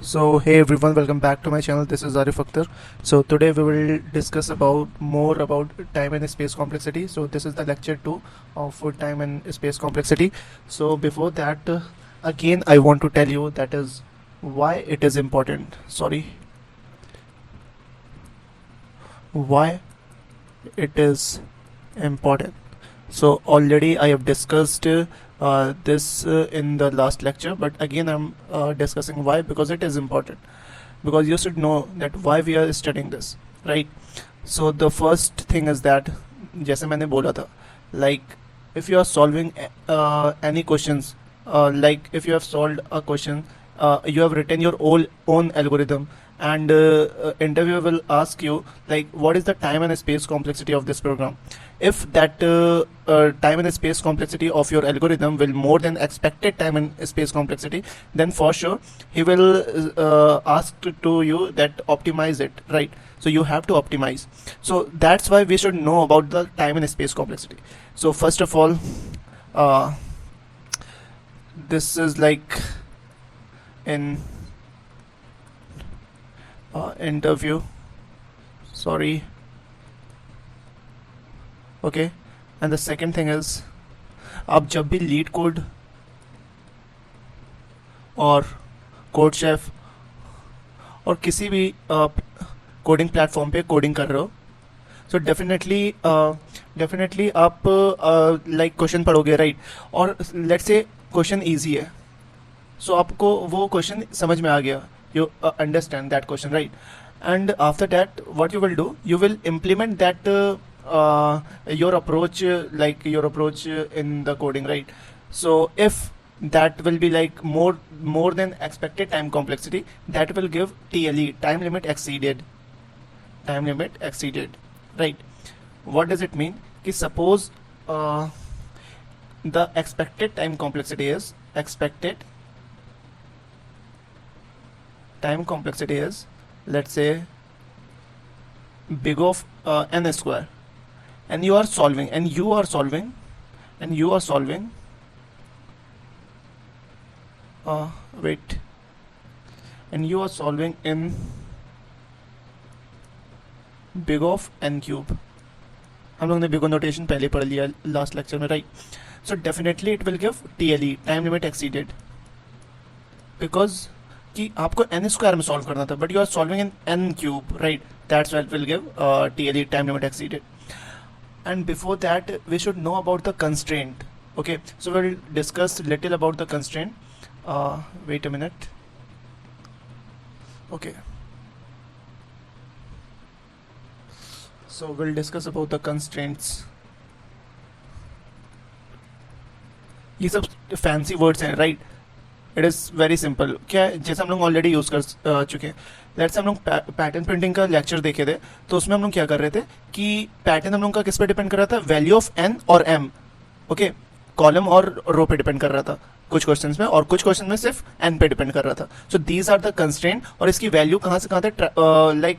So hey everyone, welcome back to my channel. This is Arif Akhtar. So today we will discuss about more about time and space complexity. So this is the lecture 2 of time and space complexity. So before that, again I want to tell you that is why it is important. Why it is important. So already I have discussed this in the last lecture, but again I'm discussing why, because it is important, because you should know that why we are studying this, right? So the first thing is that जैसे मैंने बोला था, like if you are solving any questions, like if you have solved a question, you have written your own algorithm, and interviewer will ask you like what is the time and space complexity of this program. If that time and space complexity of your algorithm will more than expected time and space complexity, then for sure he will ask to you that optimize it, right? So you have to optimize. So that's why we should know about the time and space complexity. So first of all, this is like in interview, sorry, okay. And the second thing is, आप जब भी leet code और code chef और किसी भी coding platform पे coding कर रहे हो, सो डेफिनेटली आप लाइक क्वेश्चन पढ़ोगे, राइट? और लेट्स से क्वेश्चन इजी है, सो आपको वो क्वेश्चन समझ में आ गया, you understand that question, right? And after that what you will do, you will implement that your approach, in the coding, right? So if that will be like more than expected time complexity, that will give TLE, time limit exceeded, right? What does it mean? Ki suppose the expected time complexity is let's say big of n square, and you are solving and you are solving in big of n cube. हम लोग ने big notation पहले पढ़ लिया last lecture में, right? So definitely it will give TLE, time limit exceeded, because कि आपको n square में सॉल्व करना था, but you are solving in n cube, right? That's why it will give TLE, time limit exceeded. And before that we should know about the constraint. Okay, so we'll discuss little about the constraint. Wait a minute. Okay, so we'll discuss about the constraints. ये सब fancy words हैं, right? It is very simple. क्या है, जैसे हम लोग already use कर चुके हैं. लेट्स हम लोग पैटर्न प्रिंटिंग का लेक्चर देखे थे, तो उसमें हम लोग क्या कर रहे थे कि पैटर्न हम लोग का किस पे डिपेंड कर रहा था? वैल्यू ऑफ n और m. ओके, कॉलम और रो पे डिपेंड कर रहा था कुछ क्वेश्चंस में, और कुछ क्वेश्चन में सिर्फ n पे डिपेंड कर रहा था. So these are the constraint, और इसकी वैल्यू कहाँ से कहाँ तक,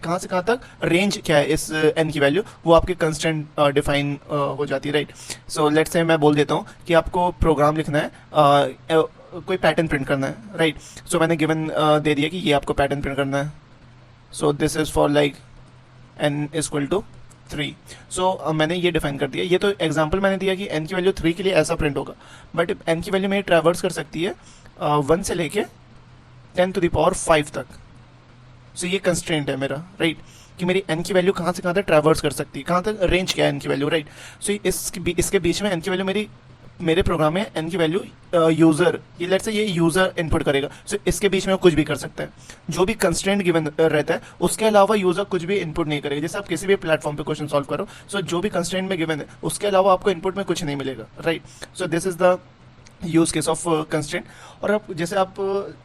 कहाँ से कहाँ तक रेंज क्या है इस n की वैल्यू, वो आपके कंस्ट्रेंट डिफाइन हो जाती है, राइट? सो लेट्स से मैं बोल देता हूँ कि आपको प्रोग्राम लिखना है, कोई पैटर्न प्रिंट करना है, राइट? सो मैंने गिवन दे दिया कि ये आपको पैटर्न प्रिंट करना है. So this is for like n equal to 3. So मैंने ये डिफाइन कर दिया. ये तो एग्जांपल मैंने दिया कि n की वैल्यू 3 के लिए ऐसा प्रिंट होगा, बट n की वैल्यू मेरी ट्रैवर्स कर सकती है 1 से लेके 10⁵ तक. सो ये कंस्ट्रेंट है मेरा, राइट? कि मेरी n की वैल्यू कहाँ से कहाँ तक ट्रैवर्स कर सकती है, कहाँ तक रेंज क्या है n की वैल्यू, राइट? सो इसके बीच में n की वैल्यू मेरे प्रोग्राम में n की वैल्यू यूजर, ये लेट्स से ये यूजर इनपुट करेगा. सो इसके बीच में वो कुछ भी कर सकता है. जो भी कंस्ट्रेंट गिवन रहता है उसके अलावा यूजर कुछ भी इनपुट नहीं करेगा. जैसे आप किसी भी प्लेटफॉर्म पे क्वेश्चन सॉल्व करो, सो जो भी कंस्ट्रेंट में गिवन है उसके अलावा आपको इनपुट में कुछ नहीं मिलेगा, right? So this is the use case of constraint. और अब जैसे आप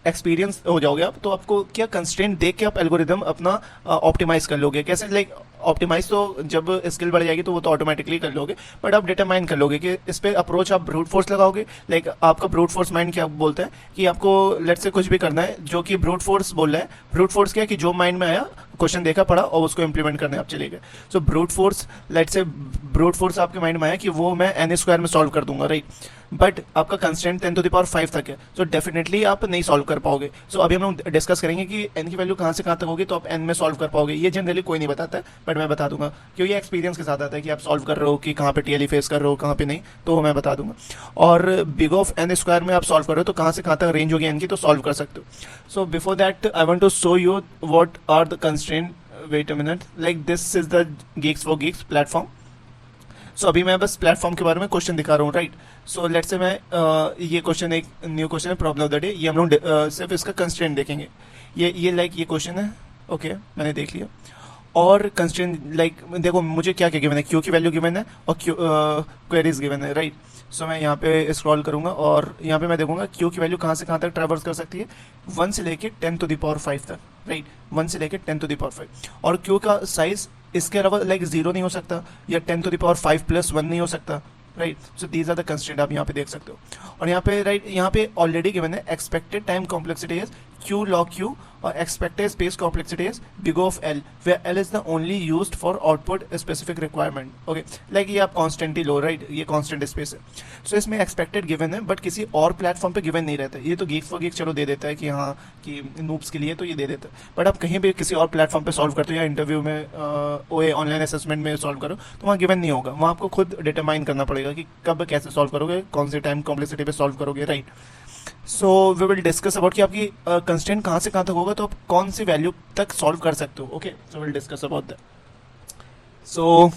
एक्सपीरियंस हो जाओगे आप, तो आपको क्या कंस्ट्रेंट देख के आप एल्गोरिदम अपना ऑप्टिमाइज कर लोगे. कैसे? लाइक ऑप्टिमाइज तो जब स्किल बढ़ जाएगी तो वो तो ऑटोमेटिकली कर लोगे, बट आप डिटरमाइन कर लोगे कि इस पे अप्रोच आप ब्रूट फोर्स लगाओगे। लाइक आपका ब्रूट फोर्स माइंड क्या बोलता है कि आपको लेट से कुछ भी करना है जो कि ब्रूट फोर्स बोल रहा है। ब्रूट फोर्स क्या है कि जो माइंड में आया, क्वेश्चन देखा पढ़ा और उसको इंप्लीमेंट करने आप चले गए। सो ब्रूट फोर्स, लेट से ब्रूट फोर्स आपके माइंड में आया कि वो मैं एन स्क्वायर में सॉल्व कर दूंगा, राइट। बट आपका कंस्टेंट 10⁵ तक है, सो डेफिनेटली आप नहीं सॉल्व कर पाओगे। सो अभी हम लोग डिस्कस करेंगे कि एन की वैल्यू कहाँ से कहाँ तक होगी तो आप एन में सॉल्व कर पाओगे। ये जनरली कोई नहीं बताता है, बट मैं बता दूंगा क्योंकि ये एक्सपीरियंस के साथ आता है कि आप सॉल्व कर रहे हो कि कहाँ पे टीएलई फेस कर रहे हो, कहाँ पे नहीं, तो वो मैं बता दूंगा। और बिग ऑफ एन स्क्वायर में आप सॉल्व कर रहे हो तो कहाँ से कहाँ तक रेंज होगी एन की, तो सॉल्व कर सकते हो। So before that I want to show you what are the constraint. Wait a minute, like this is the Geeks for Geeks platform. So अभी मैं बस प्लेटफॉर्म के बारे में क्वेश्चन दिखा रहा हूँ, राइट। सो लेट से मैं ये क्वेश्चन, एक न्यू क्वेश्चन है, प्रॉब्लम ऑफ द डे। ये हम लोग सिर्फ इसका कंस्ट्रेंट देखेंगे। ये लाइक ये क्वेश्चन है, ओके मैंने देख लिया। और कंस्ट्रेंट लाइक देखो मुझे क्या क्या गिवन है, क्यू की वैल्यू गिवन है और क्यू क्वेरीज गिवन है, राइट। सो मैं यहाँ पे स्क्रॉल करूंगा और यहाँ पे मैं देखूंगा क्यू की वैल्यू कहाँ से कहाँ तक ट्रैवर्स कर सकती है, 1 से लेके 10⁵ तक, राइट। 1 से लेके 10⁵ और क्यू का साइज इसके अलावा लाइक 0 नहीं हो सकता या 10⁵ प्लस 1 नहीं हो सकता, right. So these are the constraint, आप यहाँ पे देख सकते हो। और यहाँ पे राइट, यहाँ पे ऑलरेडी गिवन है expected time complexity is Q log Q और expected space complexity is big of L, where L is the only used for output specific requirement, okay. Like ये आप कांस्टेंट ही लो, राइट, ये constant space है। So इसमें expected given है but किसी और प्लेटफॉर्म पे गिवन नहीं रहता है। ये तो Geeks for Geeks चलो दे देता है कि हाँ कि नूब्स के लिए तो ये दे देता है, बट आप कहीं भी किसी और प्लेटफॉर्म पे सॉल्व करते हो या इंटरव्यू में ओए ऑनलाइन असेसमेंट में सॉल्व करो तो वहाँ गिवन नहीं होगा। वहाँ आपको खुद डिटरमाइन करना पड़ेगा कि कब कैसे सॉल्व करोगे, कौन से टाइम कॉम्प्लेक्सिटी पे सॉल्व करोगे, right. So we will discuss about कि आपकी कंस्टेंट कहाँ से कहाँ तक होगा तो आप कौन सी वैल्यू तक सॉल्व कर सकते हो, okay. So will discuss about that. So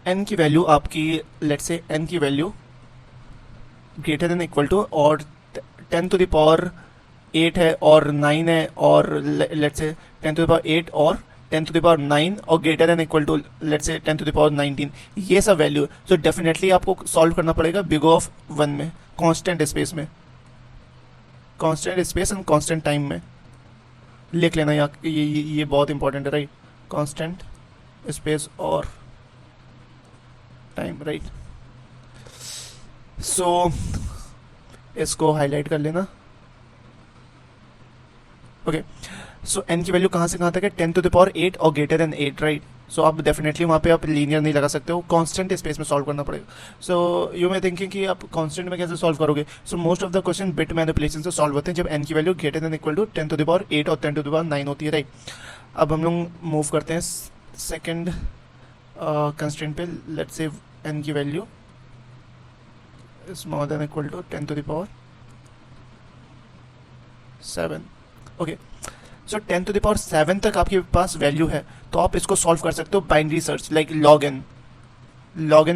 N की वैल्यू आपकी, लेट्स से एन की value greater than equal to और 10⁸ है और 9 है और लेट्स से 10⁸ और 10⁹ और greater than equal to let's say 10⁻19, ये सब वैल्यू। सो डेफिनेटली आपको सॉल्व करना पड़ेगा बिग ऑफ 1 में, कांस्टेंट स्पेस में, constant space and constant time में। लिख लेना ये बहुत इंपॉर्टेंट है, राइट। कांस्टेंट स्पेस और टाइम, राइट। सो इसको हाईलाइट कर लेना, ओके। सो एन की वैल्यू कहाँ से कहाँ तक है, 10⁸ और ग्रेटर देन 8, राइट। सो आप डेफिनेटली वहाँ पे आप लीनियर नहीं लगा सकते हो, कांस्टेंट स्पेस में सॉल्व करना पड़ेगा। सो यू मे थिंकिंग कि आप कांस्टेंट में कैसे सॉल्व करोगे। So most of the question bit manipulation से सॉल्व होते हैं जब एन की value greater than equal to 10⁸ और 10⁹ होती है, राइट। अब हम लोग मूव करते हैं सेकेंड कंस्टेंट पे। लेट्स से एन की value smaller than equal to 10⁻7, okay. So 10⁻7 तक आपके पास वैल्यू है तो आप इसको सॉल्व कर सकते हो binary search, like log N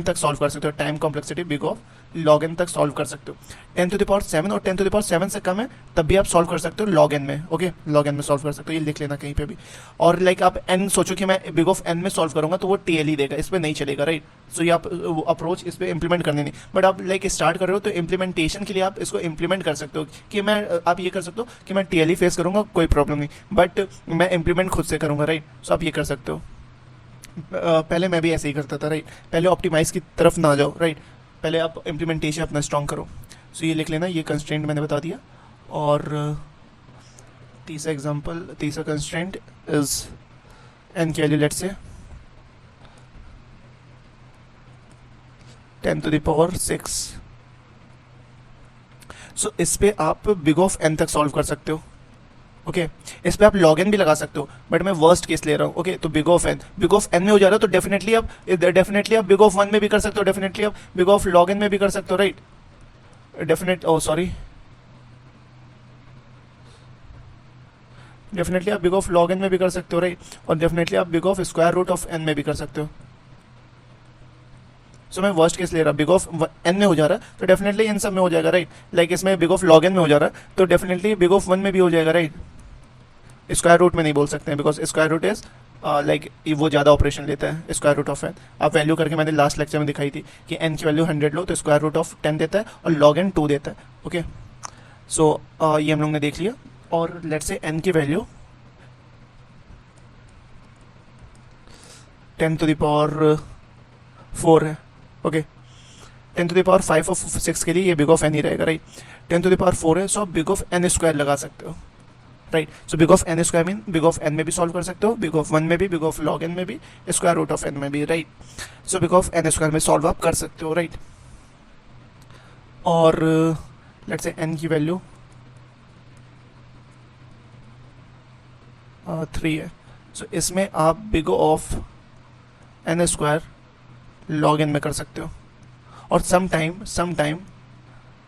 तक सॉल्व कर सकते हो। Time complexity big of log N तक सॉल्व कर सकते हो। 10⁻7 और 10⁻7 से कम है तब भी आप सॉल्व कर सकते हो लॉग एन में, ओके। लॉग एन में सॉल्व कर सकते हो, ये लिख लेना कहीं पे भी। और लाइक आप एन सोचो कि मैं बिग ऑफ एन में सॉल्व करूंगा तो वो टीएलई देगा, इस पर नहीं चलेगा, राइट। सो ये आप अप्रोच इस पर इंप्लीमेंट करने नहीं, बट आप लाइक स्टार्ट कर रहे हो तो इम्प्लीमेंटेशन के लिए आप इसको इंप्लीमेंट कर सकते हो कि आप ये कर सकते हो कि मैं टीएलई फेस करूंगा, कोई प्रॉब्लम नहीं, बट मैं इंप्लीमेंट खुद से करूंगा, राइट। सो आप ये कर सकते हो। पहले मैं भी ऐसे ही करता था, राइट। पहले ऑप्टिमाइज की तरफ ना जाओ, राइट। पहले आप इम्प्लीमेंटेशन अपना स्ट्रॉन्ग करो। सो ये लिख लेना, ये कंस्ट्रेंट मैंने बता दिया। और तीसरा एग्जांपल, तीसरा कंस्ट्रेंट इज एन की वैल्यू लेट्स से 10⁶। सो इस पे आप बिग ऑफ एन तक सॉल्व कर सकते हो, ओके। इस पे आप लॉग एन भी लगा सकते हो बट मैं वर्स्ट केस ले रहा हूँ, ओके। तो बिग ऑफ एन में हो जा रहा है तो डेफिनेटली आप बिग ऑफ 1 में भी कर सकते हो, डेफिनेटली आप बिग ऑफ लॉग एन में भी कर सकते हो, राइट। डेफिनेटली आप बिग ऑफ लॉग एन में भी कर सकते हो, राइट। और डेफिनेटली आप big of square root of N में भी कर सकते हो। सो मैं वर्स्ट केस ले रहा, बिग ऑफ एन में हो जा रहा है तो डेफिनेटली इन सब में हो जाएगा, राइट। लाइक इसमें बिग ऑफ लॉग एन में हो जा रहा है तो डेफिनेटली बिग ऑफ 1 में भी हो जाएगा, राइट। स्क्वायर रूट में नहीं बोल सकते हैं because square root is like वो ज़्यादा ऑपरेशन लेता है स्क्वायर रूट ऑफ एन। आप वैल्यू करके मैंने लास्ट लेक्चर में दिखाई थी कि एन की वैल्यू 100 लो तो स्क्वायर रूट ऑफ 10 देता है और लॉग एन 2 देता है, ओके। सो ये हम लोग ने देख लिया। और लेट्स से एन की वैल्यू 10⁴ है, ओके। 10⁵ ऑफ 6 के लिए ये बिग ऑफ एन ही रहेगा, राइट। 10⁴ है, सो आप बिग ऑफ एन स्क्वायर लगा सकते हो, right. So big of N square mean big of N में भी सॉल्व कर सकते हो, बिग ऑफ 1 में भी, बिग ऑफ लॉग एन में भी, स्क्वायर रूट ऑफ एन में भी, right. So big of N square में सॉल्व आप कर सकते हो, राइट। और लेट्स से एन की वैल्यू 3 है, सो इसमें आप big of N square log N में कर सकते हो, और some time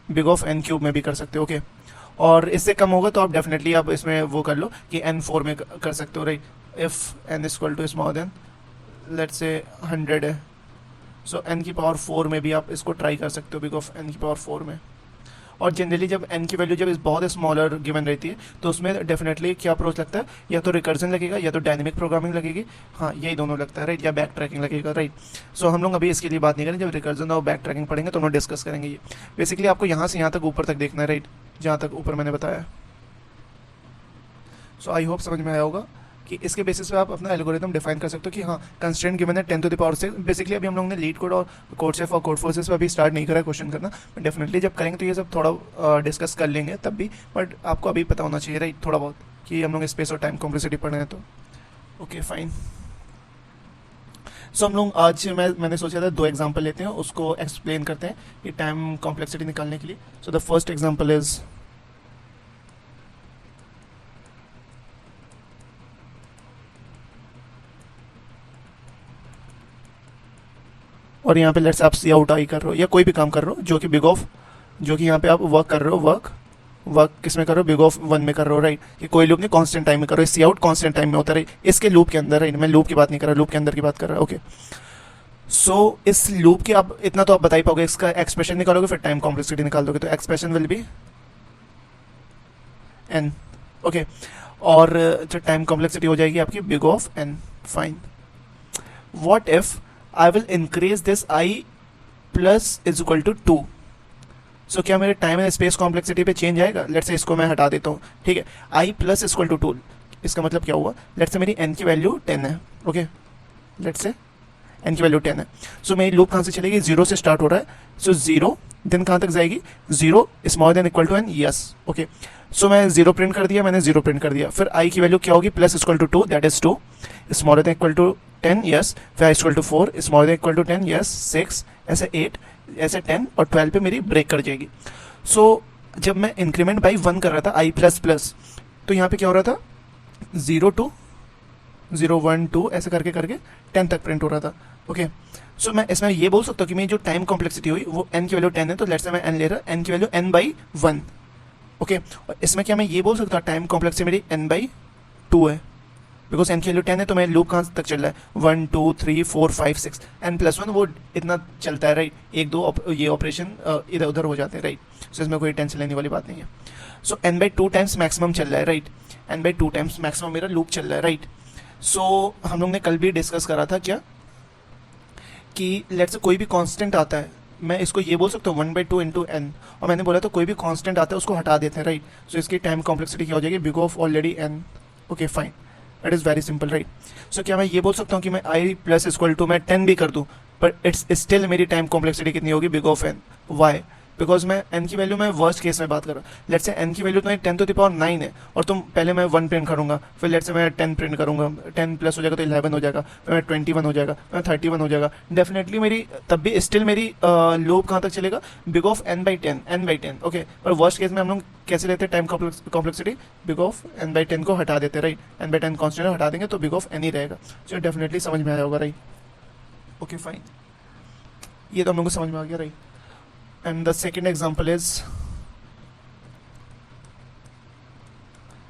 big of N cube में भी कर सकते हो, ओके। और इससे कम होगा तो आप डेफिनेटली आप इसमें वो कर लो कि n4 में कर सकते हो, right. If n equal to small then let's say 100 है, सो n की पावर 4 में भी आप इसको ट्राई कर सकते हो, बिग ऑफ n की पावर 4 में। और जनरली जब n की वैल्यू जब इस बहुत स्मॉलर गिवन रहती है तो उसमें डेफिनेटली क्या अप्रोच लगता है, या तो रिकर्जन लगेगा या तो डायनेमिक प्रोग्रामिंग लगेगी, हाँ यही दोनों लगता है, राइट, या बैक ट्रैकिंग लगेगा, राइट। सो हम लोग अभी इसके लिए बात नहीं करेंगे, जब रिकर्जन और बैक ट्रैकिंग पढ़ेंगे तो हम लोग डिस्कस करेंगे ये। बेसिकली आपको यहाँ से यहाँ तक ऊपर तक देखना है, राइट, जहाँ तक ऊपर मैंने बताया। सो आई होप समझ में आया होगा कि इसके बेसिस पे आप अपना एल्गोरिथम डिफाइन कर सकते हो कि हाँ कंस्ट्रेंट गिवन है 10⁶। बेसिकली अभी हम लोगों ने लीड कोड और कोडसेफ और कोड फोर्सेस पे अभी स्टार्ट नहीं करा है क्वेश्चन करना, बट डेफिनेटली जब करेंगे तो ये सब थोड़ा डिस्कस कर लेंगे तब भी, बट आपको अभी पता होना चाहिए, राइट, थोड़ा बहुत कि हम लोग स्पेस और टाइम कॉम्प्लेक्सिटी पढ़ रहे हैं तो ओके फाइन। सो हम लोग आज मैंने सोचा था 2 एग्जाम्पल लेते हैं, उसको एक्सप्लेन करते हैं कि टाइम कॉम्प्लेक्सिटी निकालने के लिए। So the first example is और यहाँ पे लेट्स आप सी आउट आई कर रहे हो या कोई भी काम कर रहे हो जो कि बिग ऑफ, जो कि यहाँ पे आप वर्क कर रहे हो, वर्क किस में कर रहे हो, बिग ऑफ 1 में कर रहे हो, राइट। ये कोई लूप नहीं, कांस्टेंट टाइम में कर रहे हो, सी आउट कांस्टेंट टाइम में होता है, इसके लूप के अंदर, राइट, मैं लूप की बात नहीं कर रहा, लूप के अंदर की बात कर रहा, ओके। सो इस लूप की आप इतना तो आप बता ही पाओगे, इसका एक्सप्रेशन निकालोगे फिर टाइम कॉम्प्लेक्सिटी निकाल दोगे, तो expression will be N, okay. और जो टाइम कॉम्प्लेक्सिटी हो जाएगी आपकी big of N, fine. What if I will increase this I plus is equal to 2, so क्या मेरे टाइम एंड स्पेस कॉम्प्लेक्सिटी पे चेंज आएगा? लेट्स से इसको मैं हटा देता हूँ, ठीक है, आई प्लस इक्वल टू 2, इसका मतलब क्या हुआ, लेट्स से मेरी एन की वैल्यू 10 है, ओके, लेट्स से एन की वैल्यू 10 है, सो मेरी लूप कहाँ से चलेगी, 0 से स्टार्ट हो रहा है, सो 0 देन कहाँ तक जाएगी, 0 small than equal to N, yes, okay. So मैं 0 प्रिंट कर दिया, मैंने 0 प्रिंट कर दिया, फिर आई की वैल्यू क्या होगी, plus equal to 2 that is 2, smaller than equal to 10, yes, फिर I equal to 4, smaller than equal to 10, yes, 6, ऐसे 8, ऐसे 10 और 12 पे मेरी ब्रेक कर जाएगी। सो जब मैं इंक्रीमेंट बाई 1 कर रहा था आई प्लस प्लस, तो यहाँ पे क्या हो रहा था, 0 to 0 1 2 ऐसे करके करके 10 तक प्रिंट हो रहा था, ओके। सो मैं इसमें ये बोल सकता हूँ कि मेरी जो टाइम कॉम्प्लेक्सिटी हुई वो n की वैल्यू 10 है, तो लेट्स से मैं n ले रहा, n की वैल्यू n/1, ओके। और इसमें क्या मैं ये बोल सकता हूँ टाइम कॉम्प्लेक्सिटी मेरी n/2 है, बिकॉज n की वैल्यू 10 है, तो मैं लूप कहाँ तक चल रहा है, 1 2 3 4 5 6, n+1 वो इतना चलता है, राइट, 1 2 ये ऑपरेशन इधर उधर हो जाते हैं, राइट। सो इसमें कोई टेंशन लेने वाली बात नहीं है। सो n/2 टाइम्स मैक्सिमम चल रहा है, राइट, n/2 टाइम्स मैक्सिमम मेरा लूप चल रहा है, राइट। सो हम लोग ने कल भी डिस्कस करा था क्या कि लेट्स से कोई भी कांस्टेंट आता है, मैं इसको ये बोल सकता हूँ 1/2 इंटू एन, और मैंने बोला तो कोई भी कांस्टेंट आता है उसको हटा देते हैं, राइट। सो इसकी टाइम कॉम्प्लेक्सिटी क्या हो जाएगी, big of already N, okay fine, it is very simple, right. So क्या मैं ये बोल सकता हूँ कि मैं आई प्लस इक्वल टू मैं 10 भी कर दूँ, बट इट्स स्टिल मेरी टाइम कॉम्प्लेक्सिटी कितनी होगी, big of N, why, because मैं एन की वैल्यू मैं वर्स्ट केस में बात कर रहा हूँ, लेट्स से एन की वैल्यू तो 10⁹ है, और तुम पहले मैं 1 प्रिंट करूँगा, फिर लेट्स से मैं 10 प्रिंट करूँगा, 10 प्लस हो जाएगा तो 11 हो जाएगा, फिर मैं 21 हो जाएगा, मैं 31 हो जाएगा, डेफिनेटली मेरी तब भी स्टिल मेरी लूप कहाँ तक चलेगा, बिग ऑफ n/10, ओके। और वर्स्ट केस में हम लोग कैसे लेते हैं time complexity, big of n/10 को हटा देते हैं, राइट, n/10 कॉन्स्टेंट हटा देंगे तो बिग ऑफ n ही रहेगा। सो डेफिनेटली समझ में आया होगा, राइट, ओके फाइन, ये तो हम लोग को समझ में आ गया, right. And the second example is,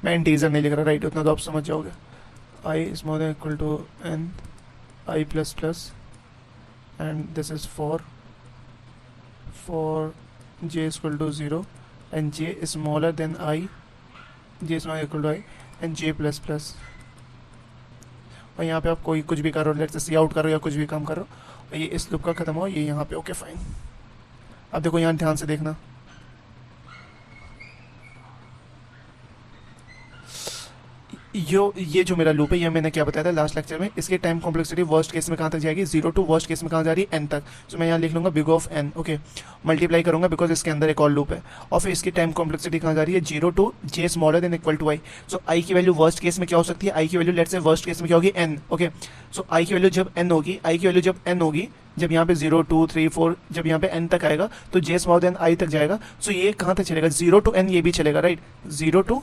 मैं इंटीजर नहीं लिख रहा, राइट, उतना तो आप समझ जाओगे, i is more than equal to n i plus plus, and this is for j is equal to 0 and j is smaller than I, j is not equal to I and j plus plus। और यहाँ पे आप कोई कुछ भी करो, let's say C out करो या कुछ भी काम करो, और ये इस लूप का खत्म हो, ये यहाँ पे, ओके फाइन। अब देखो यहाँ ध्यान से देखना, ये जो मेरा लूप है, ये मैंने क्या बताया था लास्ट लेक्चर में, इसकी टाइम कॉम्प्लेक्सिटी वर्स्ट केस में कहाँ तक जाएगी, 0 टू वर्स्ट केस में कहाँ जा रही है, एन तक। तो मैं यहाँ लिख लूँगा big of N, okay, multiply करूँगा बिकॉज इसके अंदर एक और लूप है, और फिर इसकी टाइम कॉम्प्लेक्सिटी कहाँ जा रही है, 0 to J smaller than equal to I. So I की वैल्यू वर्स्ट केस में क्या हो सकती है, आई की value let's say worst case में क्या होगी, एन, ओके। सो आई की वैल्यू जब एन होगी, आई की वैल्यू जब एन होगी, जब यहाँ पे 0 2 3 4 जब यहाँ पे एन तक आएगा तो जे स्मॉलर देन आई तक जाएगा। सो ये कहाँ तक चलेगा, 0 टू एन ये भी चलेगा, राइट, 0 टू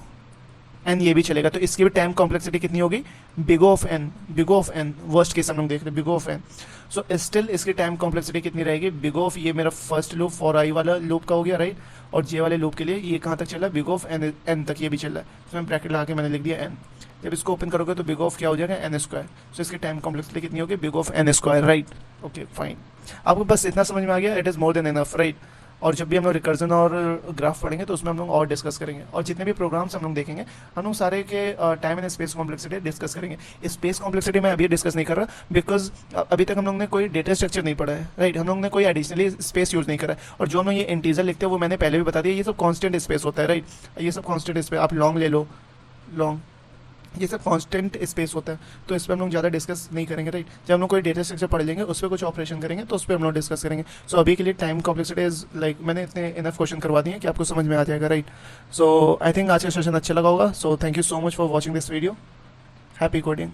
एन ये भी चलेगा। तो इसकी भी टाइम कॉम्प्लेक्सिटी कितनी होगी, big O of N, big O of N, worst case हम लोग देख रहे हैं big O of N. So still इसकी टाइम कॉम्प्लेक्सिटी कितनी रहेगी, बिगो ऑफ, ये मेरा फर्स्ट लूप फॉर आई वाला लूप का हो गया, राइट, और जे वाले लूप के लिए ये कहाँ तक चल रहा है, बिगो ऑफ एन, एन तक ये भी चल रहा है। तो मैं ब्रैकेट लगा के मैंने लिख दिया एन। जब इसको ओपन करोगे तो बिग ऑफ क्या हो जाएगा, एन स्क्वायर। सो इसकी टाइम कॉम्प्लेक्सिटी कितनी होगी, big of N square, right, okay fine. आपको बस इतना समझ में आ गया, it is more than enough, right. और जब भी हम लोग रिकर्जन और ग्राफ पढ़ेंगे तो उसमें हम लोग और डिस्कस करेंगे, और जितने भी प्रोग्राम्स हम लोग देखेंगे हम लोग सारे के time and space complexity discuss करेंगे। स्पेस कॉम्प्लेक्सिटी मैं अभी डिस्कस नहीं कर रहा बिकॉज अभी तक हम लोग ने कोई डेटा स्ट्रक्चर नहीं पढ़ा है, राइट, हम लोग ने कोई एडिशनली स्पेस यूज़ नहीं करा है। और जो हम लोग ये इंटीजर लिखते हैं वो मैंने पहले भी बता दिया, ये सब कॉन्स्टेंट स्पेस होता है, राइट, ये सब कॉन्स्टेंट स्पेस, आप लॉन्ग ले लो, लॉन्ग, ये सब कांस्टेंट स्पेस होता है। तो इस पर हम लोग ज़्यादा डिस्कस नहीं करेंगे, राइट। जब हम लोग कोई डेटा स्ट्रक्चर पढ़ लेंगे उस पर कुछ ऑपरेशन करेंगे तो उस पर हम लोग डिस्कस करेंगे। सो अभी के लिए टाइम कॉम्प्लेक्सिटी इज लाइक मैंने इतने इनफ क्वेश्चन करवा दिए कि आपको समझ में आ जाएगा, राइट। सो आई थिंक आज का सेशन अच्छा लगा होगा। So thank you so much for watching this video. Happy coding.